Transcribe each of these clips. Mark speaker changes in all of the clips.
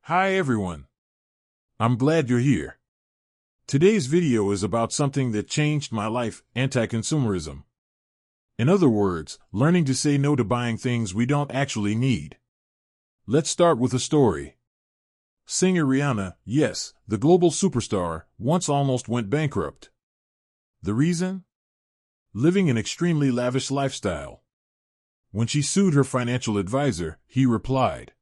Speaker 1: Hi everyone. I'm glad you're here. Today's video is about something that changed my life, anti-consumerism. In other words, learning to say no to buying things we don't actually need. Let's start with a story. Singer Rihanna, yes, the global superstar, once almost went bankrupt. The reason? Living an extremely lavish lifestyle. When she sued her financial advisor, he replied,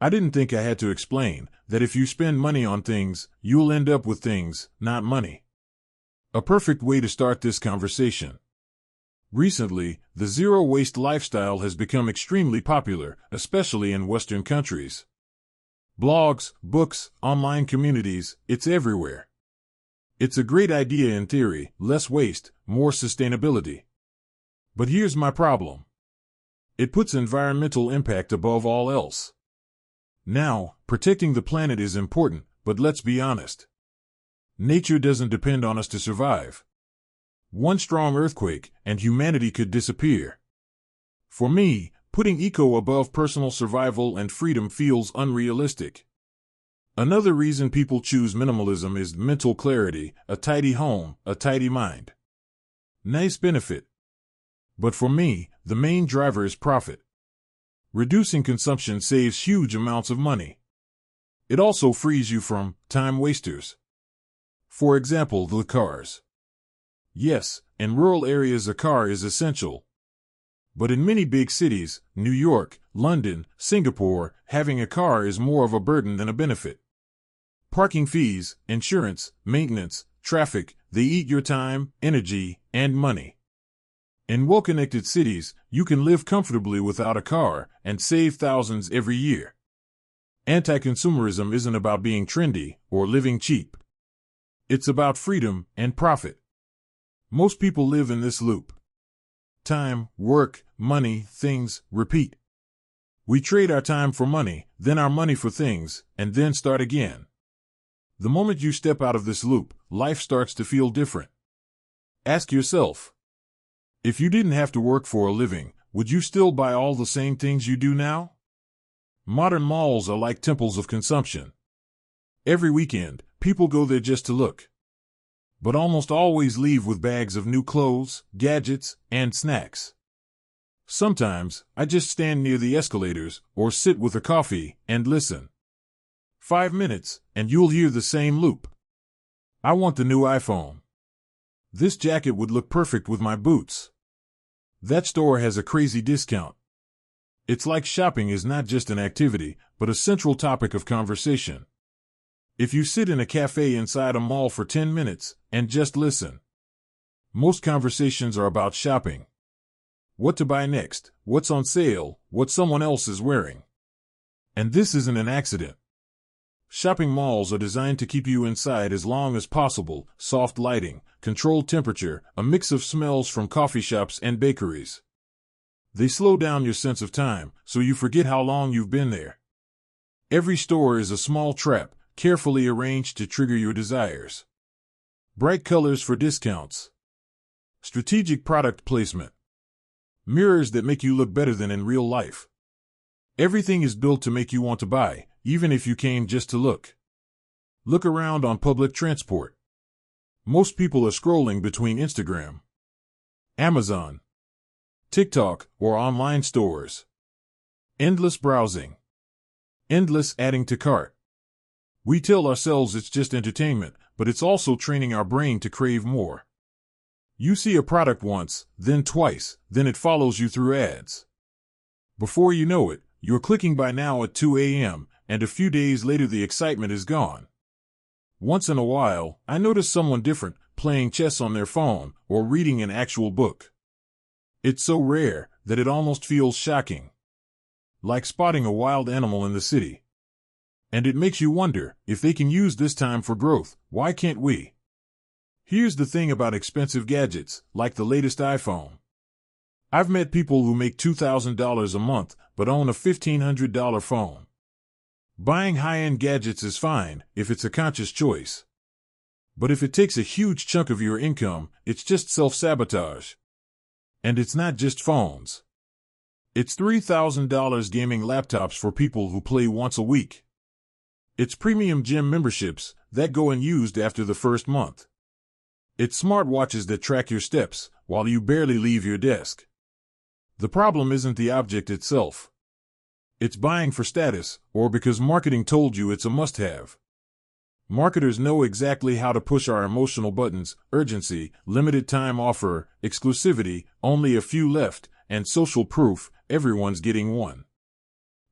Speaker 1: "I didn't think I had to explain that if you spend money on things, you'll end up with things, not money." A perfect way to start this conversation. Recently, the zero-waste lifestyle has become extremely popular, especially in Western countries. Blogs, books, online communities, it's everywhere. It's a great idea in theory: less waste, more sustainability. But here's my problem. It puts environmental impact above all else. Now, protecting the planet is important, but let's be honest. Nature doesn't depend on us to survive. One strong earthquake, and humanity could disappear. For me, putting eco above personal survival and freedom feels unrealistic. Another reason people choose minimalism is mental clarity: a tidy home, a tidy mind. Nice benefit. But for me, the main driver is profit. Reducing consumption saves huge amounts of money. It also frees you from time wasters. For example, the cars. Yes, in rural areas a car is essential. But in many big cities, New York, London, Singapore, having a car is more of a burden than a benefit. Parking fees, insurance, maintenance, traffic, they eat your time, energy, and money. In well-connected cities, you can live comfortably without a car and save thousands every year. Anti-consumerism isn't about being trendy or living cheap. It's about freedom and profit. Most people live in this loop. Time, work, money, things, repeat. We trade our time for money, then our money for things, and then start again. The moment you step out of this loop, life starts to feel different. Ask yourself, if you didn't have to work for a living, would you still buy all the same things you do now? Modern malls are like temples of consumption. Every weekend, people go there just to look. But almost always leave with bags of new clothes, gadgets, and snacks. Sometimes, I just stand near the escalators or sit with a coffee and listen. 5 minutes, and you'll hear the same loop. I want the new iPhone. This jacket would look perfect with my boots. That store has a crazy discount. It's like shopping is not just an activity, but a central topic of conversation. If you sit in a cafe inside a mall for 10 minutes and just listen, most conversations are about shopping. What to buy next, what's on sale, what someone else is wearing. And this isn't an accident. Shopping malls are designed to keep you inside as long as possible: soft lighting, controlled temperature, a mix of smells from coffee shops and bakeries. They slow down your sense of time, so you forget how long you've been there. Every store is a small trap, carefully arranged to trigger your desires. Bright colors for discounts. Strategic product placement. Mirrors that make you look better than in real life. Everything is built to make you want to buy, even if you came just to look. Look around on public transport. Most people are scrolling between Instagram, Amazon, TikTok, or online stores. Endless browsing. Endless adding to cart. We tell ourselves it's just entertainment, but it's also training our brain to crave more. You see a product once, then twice, then it follows you through ads. Before you know it, you're clicking buy now at 2 a.m., and a few days later the excitement is gone. Once in a while, I notice someone different, playing chess on their phone, or reading an actual book. It's so rare that it almost feels shocking. Like spotting a wild animal in the city. And it makes you wonder, if they can use this time for growth, why can't we? Here's the thing about expensive gadgets, like the latest iPhone. I've met people who make $2,000 a month, but own a $1,500 phone. Buying high-end gadgets is fine, if it's a conscious choice. But if it takes a huge chunk of your income, it's just self-sabotage. And it's not just phones. It's $3,000 gaming laptops for people who play once a week. It's premium gym memberships that go unused after the first month. It's smartwatches that track your steps while you barely leave your desk. The problem isn't the object itself. It's buying for status or because marketing told you it's a must-have. Marketers know exactly how to push our emotional buttons: urgency, limited time offer, exclusivity, only a few left, and social proof, everyone's getting one.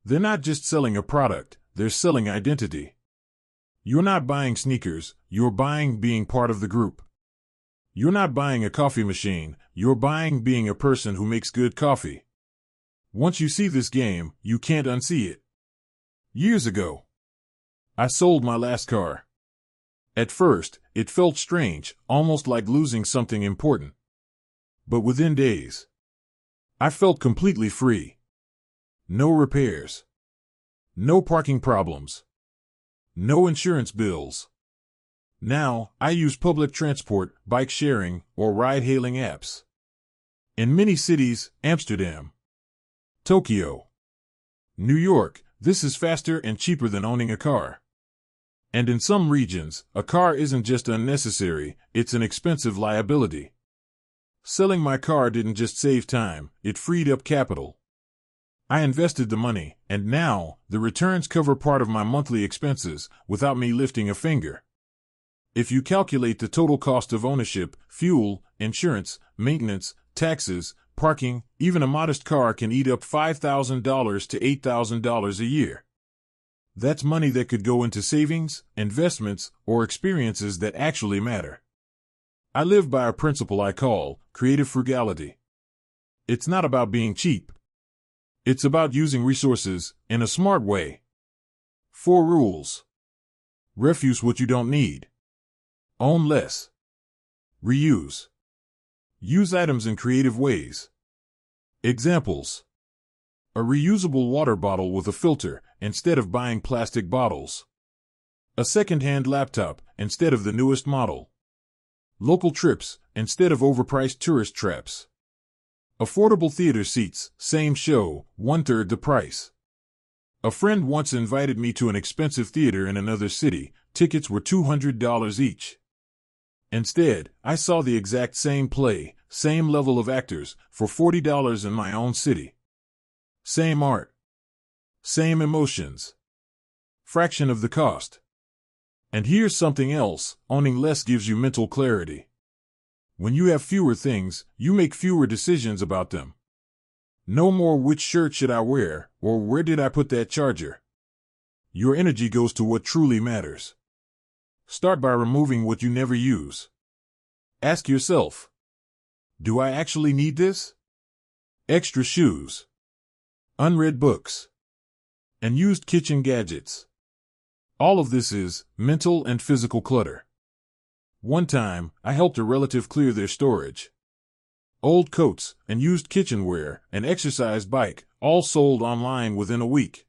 Speaker 1: They're not just selling a product, they're selling identity. You're not buying sneakers, you're buying being part of the group. You're not buying a coffee machine, you're buying being a person who makes good coffee. Once you see this game, you can't unsee it. Years ago, I sold my last car. At first, it felt strange, almost like losing something important. But within days, I felt completely free. No repairs. No parking problems. No insurance bills. Now, I use public transport, bike sharing, or ride-hailing apps. In many cities, Amsterdam, Tokyo, New York, this is faster and cheaper than owning a car. And in some regions, a car isn't just unnecessary, it's an expensive liability. Selling my car didn't just save time, it freed up capital. I invested the money, and now, the returns cover part of my monthly expenses without me lifting a finger. If you calculate the total cost of ownership, fuel, insurance, maintenance, taxes, parking, even a modest car can eat up $5,000 to $8,000 a year. That's money that could go into savings, investments, or experiences that actually matter. I live by a principle I call creative frugality. It's not about being cheap. It's about using resources in a smart way. 4 rules. Refuse what you don't need. Own less. Reuse. Use items in creative ways. Examples. A reusable water bottle with a filter instead of buying plastic bottles. A second-hand laptop instead of the newest model. Local trips instead of overpriced tourist traps. Affordable theater seats, same show, 1/3 the price. A friend once invited me to an expensive theater in another city. Tickets were $200 each. Instead, I saw the exact same play, same level of actors, for $40 in my own city. Same art. Same emotions. Fraction of the cost. And here's something else, owning less gives you mental clarity. When you have fewer things, you make fewer decisions about them. No more which shirt should I wear, or where did I put that charger. Your energy goes to what truly matters. Start by removing what you never use. Ask yourself, do I actually need this? Extra shoes. Unread books. And used kitchen gadgets. All of this is mental and physical clutter. One time, I helped a relative clear their storage. Old coats and used kitchenware, an exercise bike, all sold online within a week.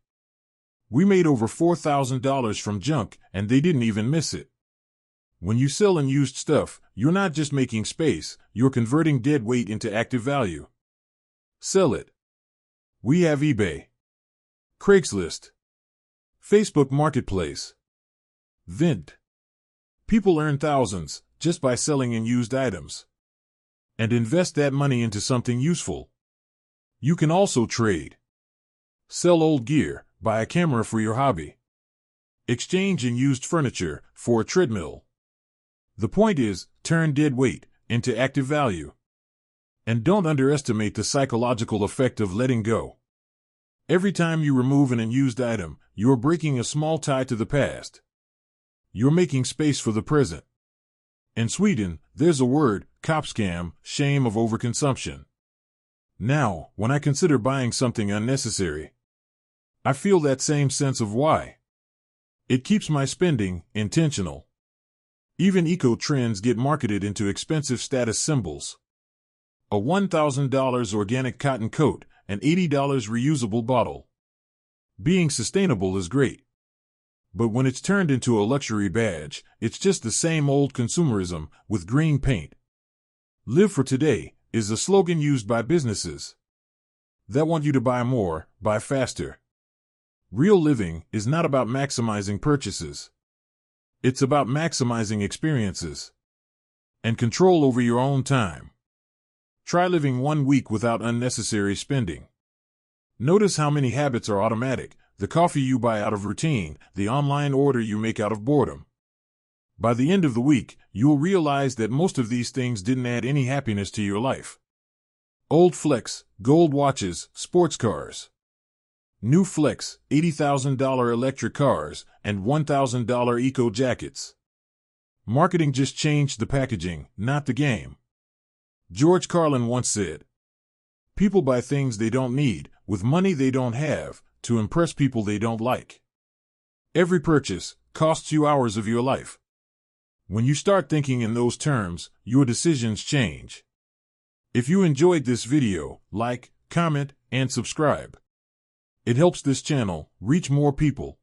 Speaker 1: We made over $4,000 from junk, and they didn't even miss it. When you sell unused stuff, you're not just making space, you're converting dead weight into active value. Sell it. We have eBay, Craigslist, Facebook Marketplace, Vint. People earn thousands just by selling unused items. And invest that money into something useful. You can also trade. Sell old gear, buy a camera for your hobby. Exchange unused furniture for a treadmill. The point is, turn dead weight into active value. And don't underestimate the psychological effect of letting go. Every time you remove an unused item, you're breaking a small tie to the past. You're making space for the present. In Sweden, there's a word, köpskam, shame of overconsumption. Now, when I consider buying something unnecessary, I feel that same sense of why. It keeps my spending intentional. Even eco-trends get marketed into expensive status symbols. A $1,000 organic cotton coat, an $80 reusable bottle. Being sustainable is great. But when it's turned into a luxury badge, it's just the same old consumerism with green paint. Live for today is a slogan used by businesses that want you to buy more, buy faster. Real living is not about maximizing purchases. It's about maximizing experiences and control over your own time. Try living 1 week without unnecessary spending. Notice how many habits are automatic: the coffee you buy out of routine, the online order you make out of boredom. By the end of the week, you'll realize that most of these things didn't add any happiness to your life. Old flex, gold watches, sports cars. New flex, $80,000 electric cars, and $1,000 eco jackets. Marketing just changed the packaging, not the game. George Carlin once said, "People buy things they don't need, with money they don't have, to impress people they don't like." Every purchase costs you hours of your life. When you start thinking in those terms, your decisions change. If you enjoyed this video, like, comment, and subscribe. It helps this channel reach more people.